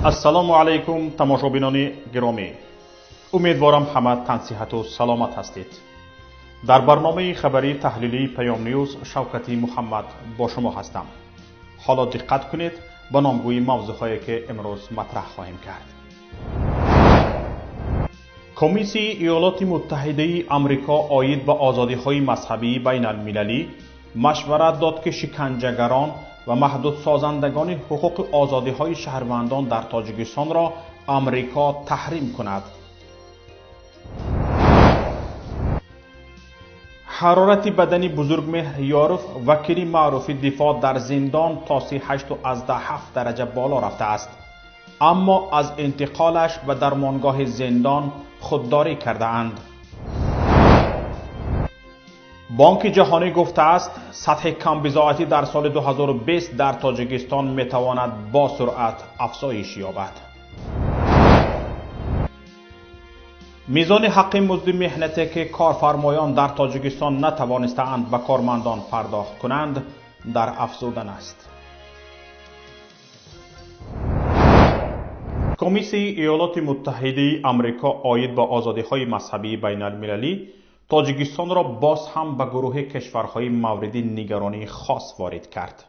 السلام علیکم تماشابینان گرامی، امیدوارم همه تن صحت و سلامت هستید. در برنامه خبری تحلیلی پیام نیوز شوکتی محمد با شما هستم. حالا دقت کنید به نامگوی موضوعهایی که امروز مطرح خواهیم کرد. کمیسی ایالات متحده آمریکا عاید به آزادی‌های مذهبی بین المللی مشورت داد که شکنجهگران و محدود سازندگان حقوق آزادی‌های شهروندان در تاجیکستان را آمریکا تحریم کند. حرارت بدنی بزرگمهر یاروف وکیل معروف دفاع در زندان تا 38.7 درجه بالا رفته است، اما از انتقالش به درمانگاه زندان خودداری کرده اند. بانک جهانی گفته است سطح کمبضاعتی در سال 2020 در تاجیکستان میتواند با سرعت افزایش یابد. میزان حق مزد مهنتی که کارفرمایان در تاجیکستان نتوانستند به کارمندان پرداخت کنند در افزودن است. کمیسی ایالات متحده آمریکا عاید به آزادی‌های مذهبی بین المللی تاجیکستان را باز هم به گروه کشورهای مورد نگرانی خاص وارد کرد.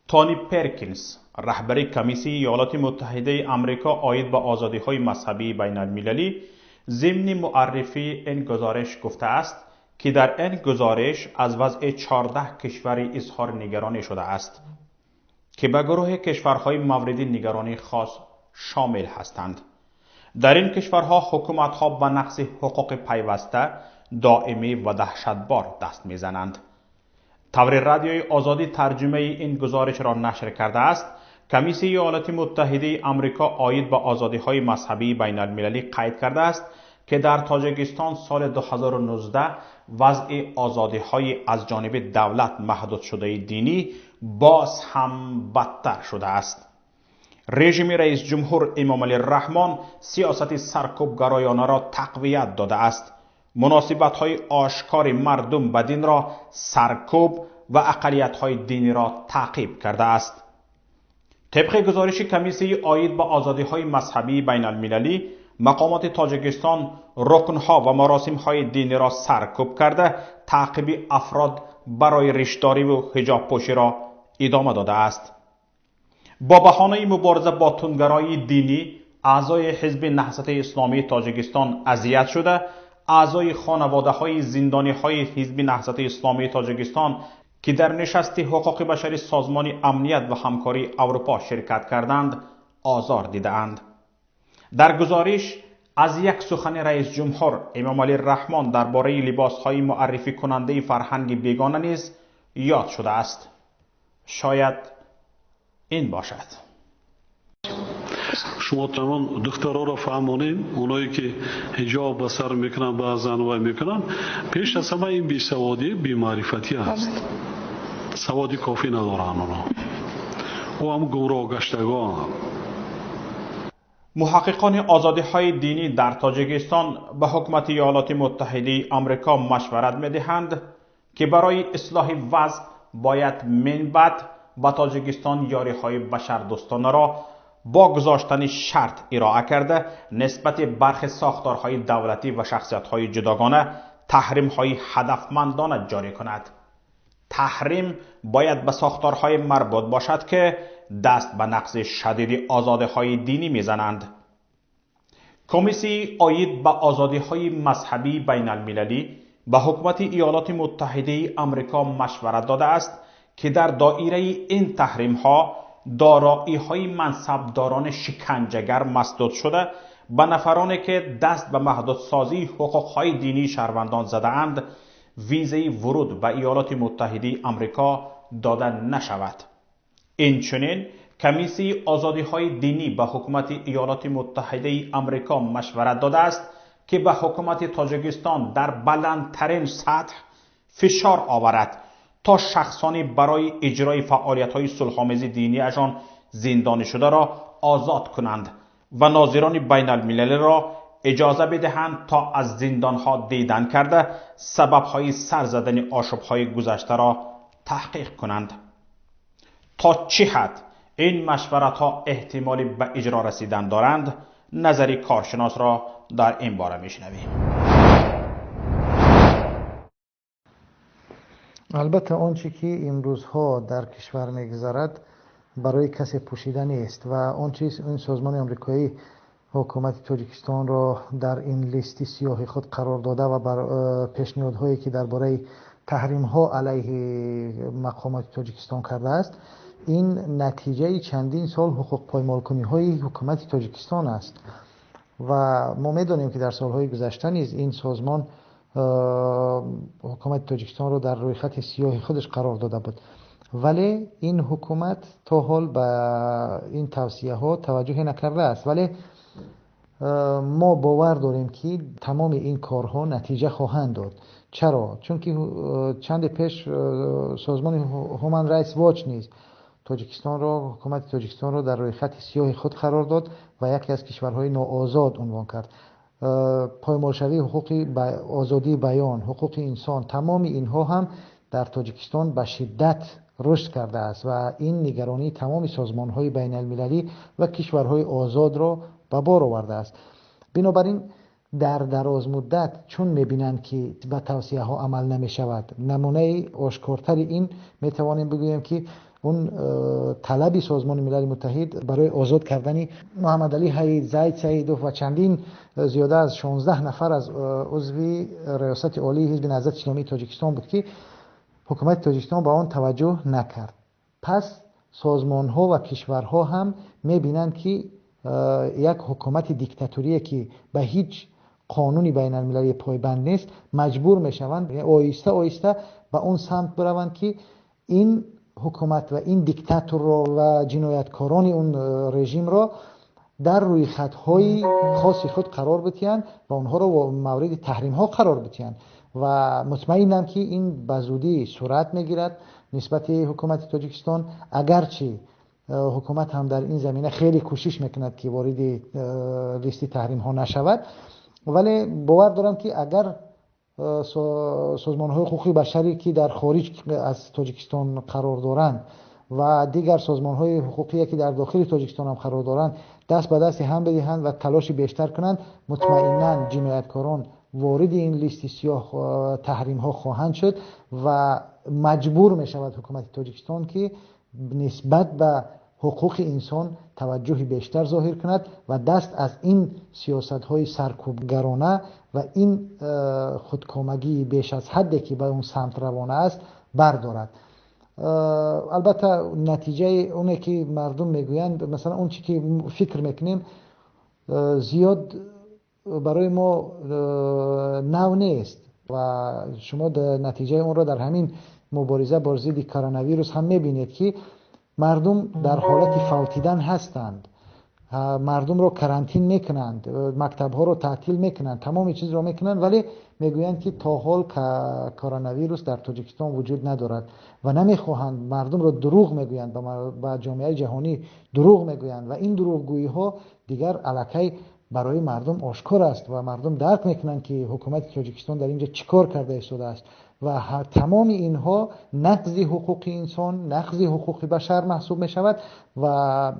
تونی پرکینز، رهبر کمیسی ایالات متحده آمریکا عاید به آزادی‌های مذهبی بین المللی، ضمن معرفی این گزارش گفته است که در این گزارش از وضع 14 کشور اظهار نگرانی شده است که به گروه کشورهای مورد نگرانی خاص شامل هستند. در این کشورها حکومت‌ها به نقض حقوق پیوسته، دائمی و دهشتبار دست می‌زنند. طور رادیوی آزادی ترجمه این گزارش را نشر کرده است. کمیسی ایالات متحده آمریکا عاید به آزادی‌های مذهبی بین المللی قید کرده است که در تاجیکستان سال 2019 وضع آزادی‌های از جانب دولت محدود شده دینی باز هم بدتر شده است. رژیم رئیس جمهور امام علی الرحمن سیاست سرکوبگرایانه را تقویت داده است. مناسبت‌های آشکار مردم به دین را سرکوب و اقلیت‌های دینی را تعقیب کرده است. طبق گزارش کمیسی عاید به آزادی‌های مذهبی بین المللی، مقامات تاجیکستان رکن‌ها و مراسم‌های دینی را سرکوب کرده، تعقیب افراد برای ریشه‌داری و حجاب پوشی را ادامه داده است. با بهانه مبارزه با توندگرایی دینی، اعضای حزب نهضت اسلامی تاجیکستان اذیت شده. اعضای خانواده‌های زندانی‌های حزب نهضت اسلامی تاجیکستان که در نشست حقوق بشری سازمان امنیت و همکاری اروپا شرکت کردند، آزار دیدند. در گزارش از یک سخن رئیس جمهور امام علی الرحمن درباره لباس‌های معرفی کننده فرهنگ بیگانه نیز یاد شده است. شاید این باشد. شما تمام دخترها را فهمانین، اونایی که حجاب به سر میکنن بعضن و میکنن، پیش از همه این بیسوادی بی‌معرفتی است. سوادی کافی ندارن اونا و هم گمراه گشتگان. محققان آزادی‌های دینی در تاجیکستان به حکومت ایالات متحده آمریکا مشورت می‌دهند که برای اصلاح وضع باید من بعد به تاجیکستان یاری‌های بشردوستانه را با گذاشتن شرط ارائه کرده نسبت برخی ساختارهای دولتی و شخصیت‌های جداگانه تحریم‌های هدفمندانه جاری کند. تحریم باید به ساختارهای مربوط باشد که دست به نقض شدید آزادی‌های دینی می‌زنند. کمیسی عاید به آزادی‌های مذهبی بین المللی به حکومت ایالات متحده آمریکا مشورت داده است که در دایره این تحریم‌ها دارایی‌های منصبداران شکنجهگر مسدود شده به نفرانی که دست به محدودسازی حقوق‌های دینی شهروندان زده‌اند ویزای ورود به ایالات متحده آمریکا داده نشود. اینچنین کمیسی آزادی‌های دینی به حکومت ایالات متحده آمریکا مشورت داده است که به حکومت تاجیکستان در بلندترین سطح فشار آورد تا شخصانی برای اجرای فعالیت‌های صلح‌آمیز دینی‌شان زندانی شده را آزاد کنند و ناظران بین المللی را اجازه بدهند تا از زندان‌ها دیدن کرده سبب‌های سرزدن آشوب‌های گذشته را تحقیق کنند. تا چه حد این مشورت ها احتمالی به اجرا رسیدن دارند؟ نظری کارشناس را در این باره میشنویم. البته آنچه که امروزها در کشور میگذرد برای کسی پوشیده نیست و آنچه این سازمان آمریکایی حکومت تاجیکستان را در این لیست سیاه خود قرار داده و بر پیشنهادهایی که درباره تحریم ها علیه مقامات تاجیکستان کرده است، این نتیجه چندین سال حقوق پایمالکنی های حکومت تاجیکستان است و ما میدانیم که در سالهای گذشته نیز این سازمان حکومت تاجیکستان را در روی خط سیاه خودش قرار داده بود، ولی این حکومت تا حال به این توصیه ها توجه نکرده است. ولی ما باور داریم که تمام این کارها نتیجه خواهند داد. چرا؟ چون که چند پیش سازمان هومن رایتس واچ نیز تاجیکستان را، حکومت تاجیکستان را در روی خط سیاه خود قرار داد و یکی از کشورهای ناآزاد عنوان کرد. پایمالشوی حقوق آزادی بیان، حقوق انسان، تمام اینها هم در تاجیکستان به شدت رشد کرده است و این نگرانی تمام سازمان‌های بین المللی و کشورهای آزاد را به بار آورده است. بنابراین در دراز مدت چون می‌بینند که به توصیه ها عمل نمی‌شود، نمونه آشکارتر این می‌توانیم بگوییم که اون طلب سازمان ملل متحد برای آزاد کردن محمد علی حی زید سیدوف و چندین زیاده از 16 نفر از عضو ریاست عالی حزب نهضت اسلامی تاجیکستان بود که حکومت تاجیکستان به آن توجه نکرد. پس سازمان ها و کشورها هم می‌بینند که یک حکومت دیکتاتوری که به هیچ قانونی بین المللی پایبند نیست مجبور میشوند آهسته آهسته به اون سمت بروند که این حکومت و این دیکتاتور را و جنایتکاران اون رژیم را در روی خطهای خاص خود قرار بدهند و اونها را مورد تحریم ها قرار بدهند و مطمئنم که این به زودی صورت میگیرد نسبت حکومت تاجیکستان، اگرچه حکومت هم در این زمینه خیلی کوشش میکند که وارد لیست تحریم ها نشود، ولی باور دارم که اگر سازمان های حقوقی بشری که در خارج از تاجیکستان قرار دارند و دیگر سازمان های حقوقی که در داخل تاجیکستان هم قرار دارند دست به دست هم بدهند و تلاش بیشتر کنند، مطمئنا جنایتکاران وارد این لیست سیاه تحریم ها خواهند شد و مجبور می شود حکومت تاجیکستان که نسبت به حقوق انسان توجه بیشتر ظاهر کند و دست از این سیاست های سرکوبگرانه و این خودکامگی بیش از حدی که به اون سمت روانه است بردارد. البته نتیجه اونه که مردم میگویند، مثلا اون چی که فکر میکنیم زیاد برای ما نو نیست و شما نتیجه اون را در همین مبارزه با ضد کرونا ویروس هم میبینید که مردم در حالت فوتیدن هستند، مردم رو کرانتین میکنند، مکتب ها رو تعطیل میکنند، تمام چیز رو میکنند، ولی میگویند که تا حال کرونا ویروس در تاجیکستان وجود ندارد و نمیخواهند مردم رو دروغ میگویند، با جامعه جهانی دروغ میگویند و این دروغگویی ها دیگر الکی برای مردم آشکار است و مردم درک میکنند که حکومت تاجیکستان در اینجا چیکار کرده ایستاده است و تمام اینها نقض حقوق انسان، نقض حقوق بشر محسوب می شود و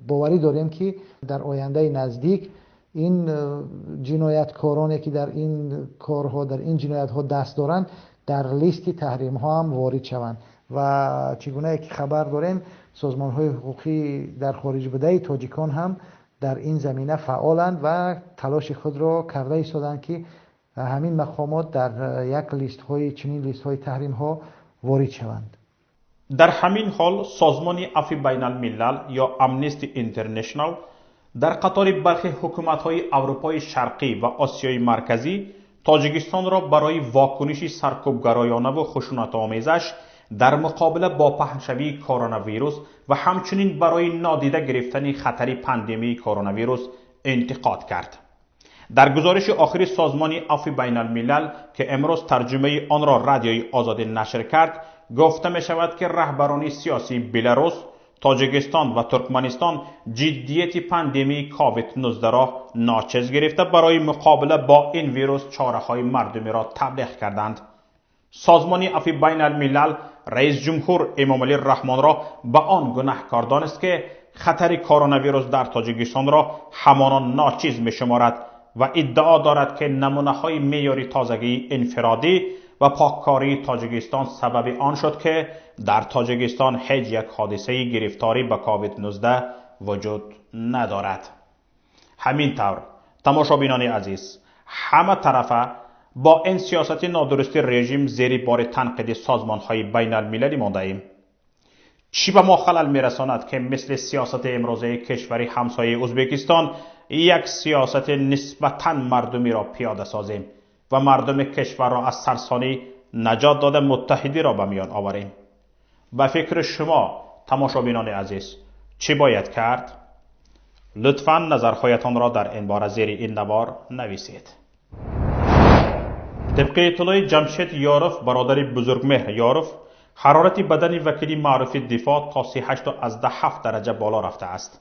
باوری داریم که در آینده نزدیک این جنایتکارانی که در این کارها، در این جنایت ها دست دارند در لیست تحریم ها هم وارد شوند و چگونه که خبر داریم سازمان های حقوقی در خارج بوده تاجیکان هم در این زمینه فعالند و تلاش خود را کرده ایستادند که همین مقامات در یک لیست های چنین لیست های تحریم ها وارد شوند. در همین حال سازمان عفو بین الملل یا امنستی اینترنشنال در قطار برخی حکومت های اروپای شرقی و آسیای مرکزی تاجیکستان را برای واکنش سرکوبگرایانه و خشونت آمیزش در مقابله با پهنشوی کرونا ویروس و همچنین برای نادیده گرفتن خطر پاندمی کرونا ویروس انتقاد کرد. در گزارش آخری سازمان عفو بین الملل که امروز ترجمه آن را رادیوی آزادی نشر کرد، گفته می شود که رهبران سیاسی بلاروس، تاجیکستان و ترکمنستان جدیت پاندمی کووید 19 را ناچیز گرفته برای مقابله با این ویروس چاره‌های مردمی را تبلیغ کردند. سازمان عفو بین الملل رئیس جمهور امامعلی رحمان را به آن گناهکار دانست که خطر کرونا ویروس در تاجیکستان را همانا ناچیز می شمارد و ادعا دارد که نمونه های معیار تازگی انفرادی و پاککاری تاجیکستان سبب آن شد که در تاجیکستان هیچ یک حادثه گرفتاری به کووید 19 وجود ندارد. همین طور تماشابینان عزیز، همه طرفه با این سیاست نادرست رژیم زیر بار تنقید سازمان‌های بین المللی مانده ایم. چی به ما خلل میرساند که مثل سیاست امروزه کشوری همسایه ازبکستان یک سیاست نسبتاً مردمی را پیاده سازیم و مردم کشور را از سرسانی نجات داده متحدی را به میان آوریم. به فکر شما تماشابینان عزیز چی باید کرد؟ لطفاً نظرهایتان را در این باره زیر این نوار نویسید. طبق اطلاع جمشید یاروف برادر بزرگمهر یاروف، حرارت بدن وکیل معروف دفاع تا 38.7 درجه بالا رفته است.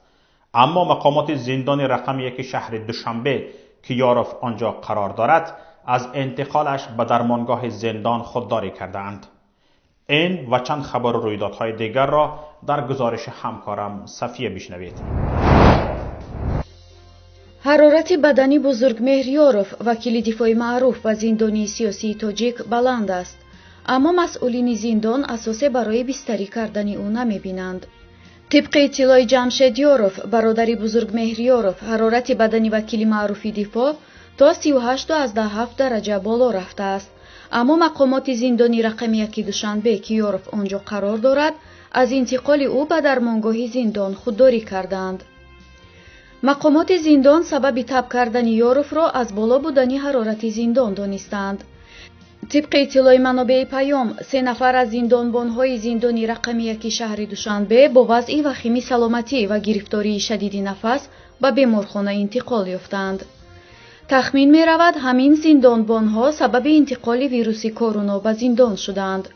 اما مقامات زندان رقم 1 شهر دوشنبه که یاروف آنجا قرار دارد از انتقالش به درمانگاه زندان خودداری کرده اند. این و چند خبر و رویدادهای دیگر را در گزارش همکارم صفیه بشنوید. حرارت بدنی بزرگمهر یاروف وکیل دفاع معروف و زندانی سیاسی تاجیک بلند است، اما مسئولین زندان اساس برای بستری کردن او نمی‌بینند. طبق اطلاع جمشید یاروف برادر بزرگمهر یاروف، حرارت بدنی وکیل معروف دفاع تا 38.7 درجه بالا رفته است، اما مقامات زندانی رقم 1 دوشنبه که یاروف آنجا قرار دارد از انتقال او به درمانگاه زندان خودداری کردند. مقامات زندان سبب تب کردن یاروف را از بالا بودن حرارت زندان دانستند. طبق اطلاع منابع پیام، 3 نفر از زندانبان‌های زندانی رقم 1 شهر دوشنبه با وضع وخیمی سلامتی و گرفتاری شدید نفس به بیمارخانه انتقال یافتند. تخمین می رود همین زندانبان‌ها سبب انتقال ویروس کرونا به زندان شدند.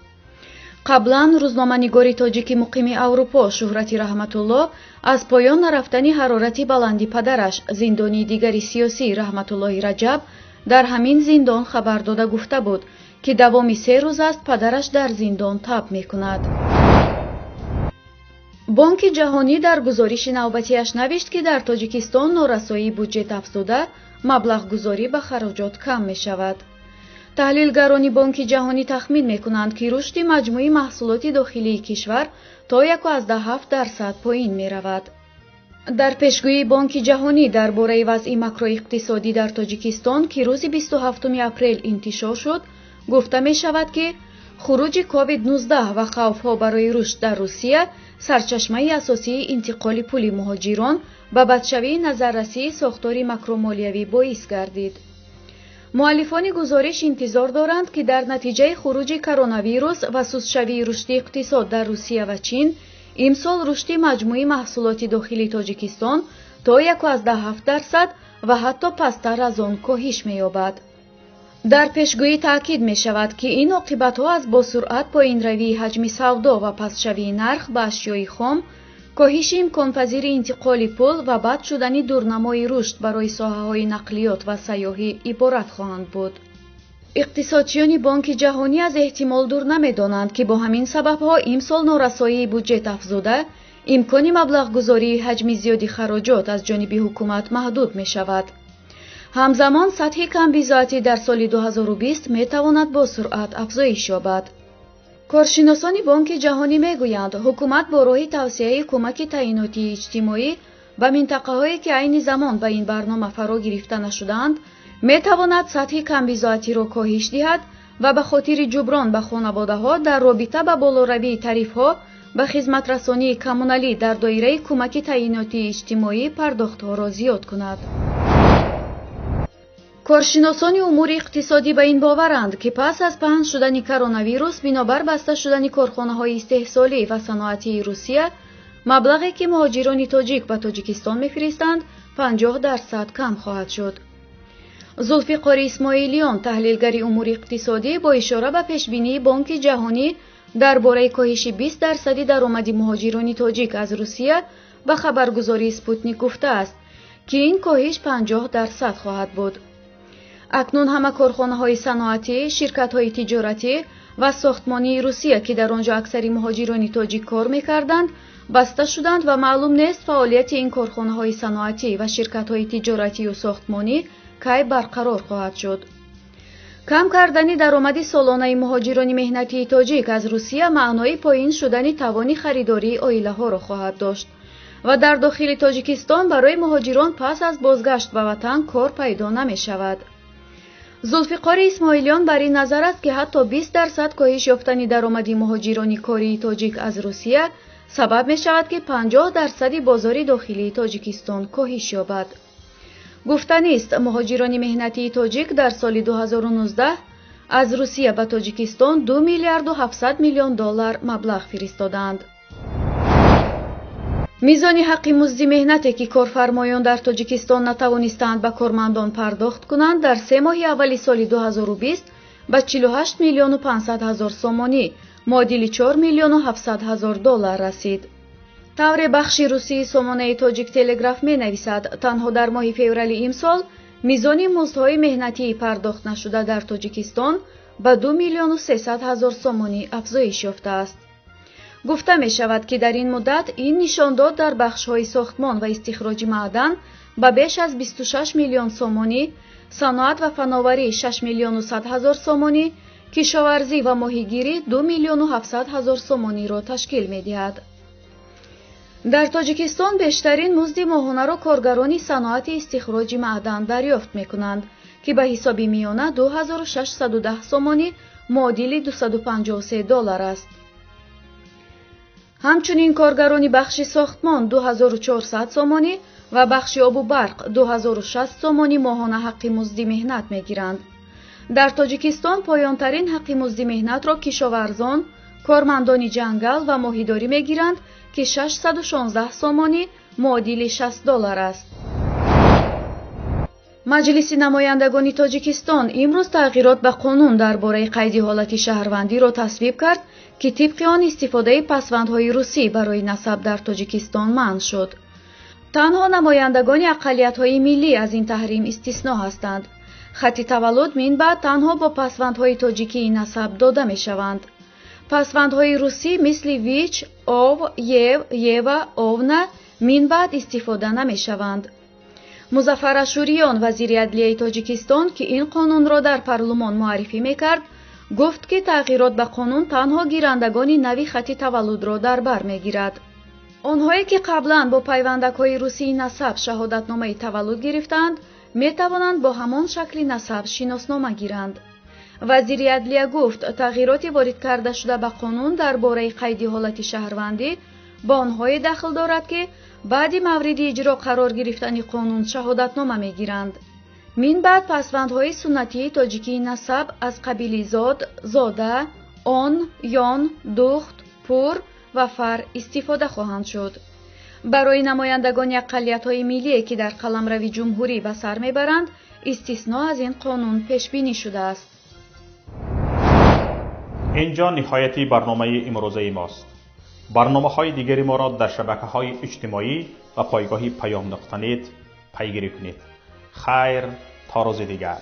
قبلا روزنامه‌نگار تاجیک مقیم اروپا شهرت رحمت الله از پایان نرفتن حرارت بلندی پدرش زندانی دیگری سیاسی رحمت الله رجب در همین زندان خبر داده گفته بود که دوامی 3 روز است پدرش در زندان تب می کند. بانک جهانی در گزارش نوبتیش نوشت که در تاجیکستان نارسایی بودجه افزوده مبلغ گذاری به خراجات کم می شود. تحلیلگران بانک جهانی تخمین می کنند که رشد مجموعی محصولات داخلی کشور تا 1.7% پایین می رود. در پیشگویی بانک جهانی درباره وضع ماکرواقتصادی در تاجیکستان که روز 27 اپریل انتشار شد، گفته می شود که خروج کووید 19 و خوف‌ها برای رشد در روسیه سرچشمه اساسی انتقال پول مهاجران به بدشوی نظررسی ساختار ماکرومالیوی باعث گردید. مؤلفان گزارش انتظار دارند که در نتیجه خروج کرونا ویروس و سست‌شوی رشد اقتصاد در روسیه و چین، امسال رشد مجموعی محصولات داخلی تاجیکستان تا 1.7% و حتی پستر از آن کاهش می‌یابد. در پیشگویی تاکید می شود که این عاقبت‌ها از با سرعت پایین روی حجم سودا و پس‌شوی نرخ به اشیای خام، کاهش امکان‌پذیر انتقال پول و بد شدن دورنمای رشد برای ساحه‌های نقلیات و سیاحی عبارت خواهند بود. اقتصادچیان بانک جهانی از احتمال دور نمی‌دانند که با همین سبب‌ها امسال نارسایی بودجه افزوده، امکان مبلغ گذاری حجم زیادی خراجات از جانب حکومت محدود می شود. همزمان سطح کمبیزاتی در سال 2020 می تواند با سرعت افزایش یابد. کارشناسان بانک جهانی می گویند حکومت با راه توسعه کمک تعییناتی اجتماعی و منطقه‌هایی که عین زمان به این برنامه فرا گرفته نشدند، می تواند سطح کمبیزاتی را کاهش دهد و به خاطر جبران به خانواده‌ها در رابطه با بالاروی تعرفه‌ها به خدمت رسانی کمونالی در دایره کمک تعییناتی اجتماعی پرداخت‌ها را زیاد کند. کارشناسان امور اقتصادی به این باورند که پس از پهن شدن کرونا ویروس بنابر بسته شدن کارخانه‌های استحصالی و صنعتی روسیه، مبلغی که مهاجران تاجیک به تاجیکستان می‌فرستند 50% کم خواهد شد. ذوالفقار اسماعیلیان، تحلیلگر امور اقتصادی، با اشاره به پیشبینی بانک جهانی درباره کاهش 20% درآمد مهاجران تاجیک از روسیه به خبرگزاری اسپوتنیک گفته است که این کاهش 50% خواهد بود. اکنون همه کارخانه‌های صنعتی، شرکت‌های تجارتی و ساختمانی روسیه که در آنجا اکثری مهاجران تاجیک کار می‌کردند بسته شدند و معلوم نیست فعالیت این کارخانه‌های صنعتی و شرکت‌های تجارتی و ساختمانی کی برقرار خواهد شد. کم کردن درآمد سالانه مهاجران مهنتی تاجیک از روسیه معنای پایین شدن توان خریداری عائله‌ها را خواهد داشت و در داخل تاجیکستان برای مهاجران پس از بازگشت به وطن کار پیدا نمی‌شود. ذوالفقار اسماعیلیان بر این نظر است که حتی 20% کاهش یافتن درآمد مهاجران کاری تاجیک از روسیه سبب می شود که 50% بازار داخلی تاجیکستان کاهش یابد. گفتنی است مهاجران مهنتی تاجیک در سال 2019 از روسیه به تاجیکستان 2 میلیارد و 700 میلیون دلار مبلغ فرستادند. میزان حق مزد مهنتی که کارفرمایان در تاجیکستان نتوانستند به کارمندان پرداخت کنند در 3 ماه اول سال 2020 به 48 میلیون و 500 هزار سومانی معادل 4 میلیون و 700 هزار دلار رسید. طور بخش روسی سامانه تاجیک تلگراف می نویسد تنها در ماه فوریه امسال میزان مزدهای مهنتی پرداخت نشده در تاجیکستان به 2 میلیون و 300 هزار سومانی افزایش یافته است. گفته می شود که در این مدت این نشان داد در بخش‌های ساختمان و استخراج معدن به بیش از 26 میلیون سومانی، صنعت و فناوری 6 میلیون و 100 هزار سومانی، کشاورزی و ماهیگیری 2 میلیون و 700 هزار سومانی را تشکیل می دهد. در تاجیکستان بیشترین مزد ماهانه را کارگران صنعت استخراج معدن دریافت می کنند که به حساب میانه 2610 سومانی معادل 253 دلار است. همچنین کارگران بخش ساختمان 2400 سومانی و بخش آب و برق 2060 سومانی ماهانه حق مزد مهنت می گیرند. در تاجیکستان پایانترین حق مزد مهنت را کشاورزان، کارمندان جنگل و ماهیداری می گیرند که 616 سومانی معادل 60 دلار است. مجلس نمایندگان تاجیکستان امروز تغییرات به قانون درباره قید حالت شهروندی را تصویب کرد که طبق آن استفاده پسوندهای روسی برای نسب در تاجیکستان منع شد. تنها نمایندگان اقلیت‌های ملی از این تحریم استثنا هستند. خط تولد من بعد تنها با پسوندهای تاجیکی نسب داده می شوند. پسوندهای روسی مثل ویچ، او، یو، اونا من بعد استفاده نمی شوند. مظفر اشوریان وزیر عدلیه تاجیکستان که این قانون را در پارلمان معرفی می کرد گفت که تغییرات به قانون تنها گیرندگان نوی خط تولد را در بر می گیرد. آنهایی که قبلا با پیوندک‌های روسی نسب شهادتنامه تولد گرفتند می توانند با همان شکل نسب شناسنامه گیرند. وزیر عدلیه گفت تغییرات وارد کرده شده به قانون درباره قید حالت شهروندی با آنهایی دخل دارد که بعد مورد اجرا قرار گرفتن قانون شهادتنامه می گیرند. من بعد پسوندهای سنتی تاجیکی نسب از قبیل زاد، زاده، آن، یان، دخت، پور و فر استفاده خواهند شد. برای نمایندگان اقلیت‌های ملی که در قلمرو جمهوری به سر میبرند استثنا از این قانون پیش بینی شده است. اینجا نهایت برنامه امروزه ماست. برنامه‌های دیگری ما را در شبکه‌های اجتماعی و پایگاه پیام.net پیگیری کنید. خیر تا روز دیگر.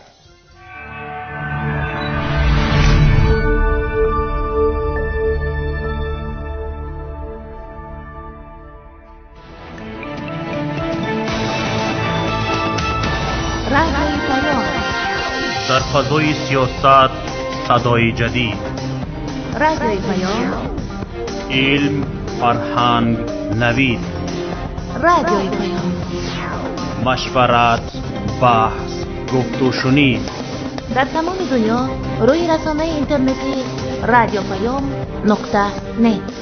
رادیوی پیام در فضای سیاست صدای جدید. رادیوی پیام علم، فرهنگ، نوید. رادیوی پیام مشورت، بحث، گفت و شنید. در تمام دنیا روی رسانه اینترنتی رادیو پیام .net